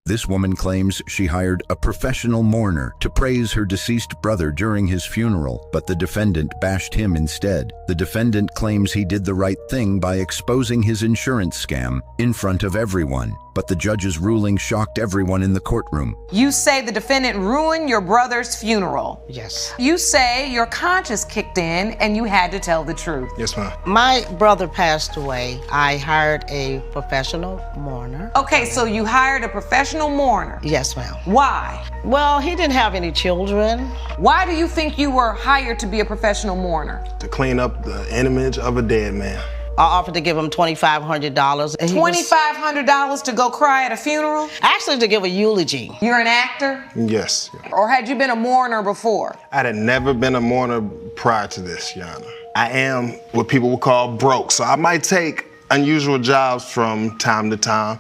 This woman claims she hired a professional mourner to praise her deceased brother during his funeral, but the defendant bashed him instead. The defendant claims he did the right thing by exposing his insurance scam in front of everyone, but the judge's ruling shocked everyone in the courtroom. You say the defendant ruined your brother's funeral. Yes. You say your conscience kicked in and you had to tell the truth. Yes, ma'am. My brother passed away. I hired a professional mourner. Okay, so you hired a professional mourner. Yes, ma'am. Why? Well, he didn't have any children. Why do you think you were hired to be a professional mourner? To clean up the image of a dead man. I offered to give him $2,500. $2,500 to go cry at a funeral? Actually, to give a eulogy. You're an actor? Yes. Or had you been a mourner before? I had never been a mourner prior to this, Your Honor. I am what people would call broke, so I might take unusual jobs from time to time,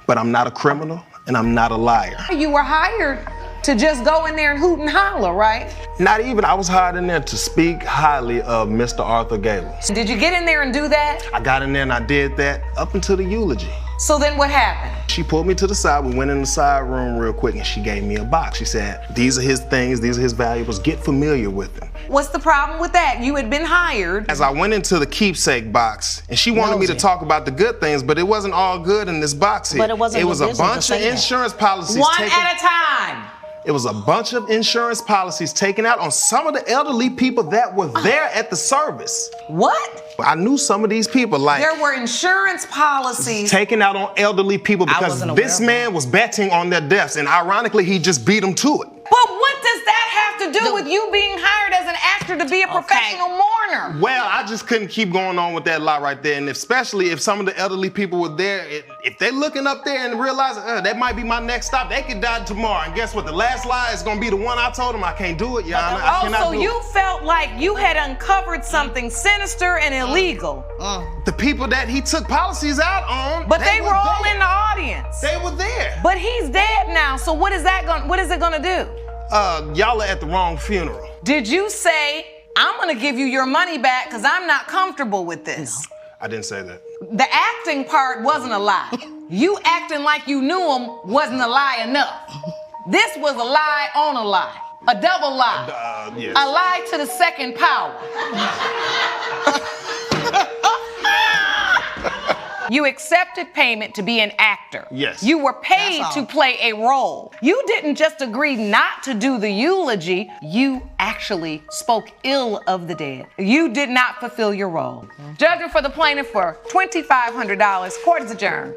but I'm not a criminal and I'm not a liar. You were hired to just go in there and hoot and holler, right? Not even. I was hired in there to speak highly of Mr. Arthur Gable. Did you get in there and do that? I got in there and I did that up until the eulogy. So then what happened? She pulled me to the side. We went in the side room real quick and she gave me a box. She said, these are his things, these are his valuables. Get familiar with them. What's the problem with that? You had been hired. As I went into the keepsake box, and she wanted me to talk about the good things, but it wasn't all good in this box here. But it wasn't It was your a business bunch to of say that. insurance policies One taken. at a time. It was a bunch of insurance policies taken out on some of the elderly people that were there at the service. What? I knew some of these people, like There were insurance policies. taken out on elderly people because wasn't aware this of man was betting on their deaths, and ironically, he just beat them to it. But what does that have to do with you being hired as an actor to be a professional mourner? Well, I just couldn't keep going on with that lie right there, and especially if some of the elderly people were there, if they're looking up there and realize that might be my next stop, they could die tomorrow. And guess what? The last lie is gonna be the one I told them I can't do it, Your Honor. I Oh, cannot so do you it. felt like you had uncovered something sinister and illegal. The people that he took policies out on, But they were all there. in the audience. They were there. But he's dead now, so what is it gonna do? Y'all are at the wrong funeral. Did you say, I'm gonna give you your money back because I'm not comfortable with this? I didn't say that. The acting part wasn't a lie. You acting like you knew him wasn't a lie enough. This was a lie on a lie. A double lie. Yes. A lie to the second power. You accepted payment to be an actor. Yes. You were paid That's to all. play a role. You didn't just agree not to do the eulogy, you actually spoke ill of the dead. You did not fulfill your role. Judging for the plaintiff for $2,500, court is adjourned.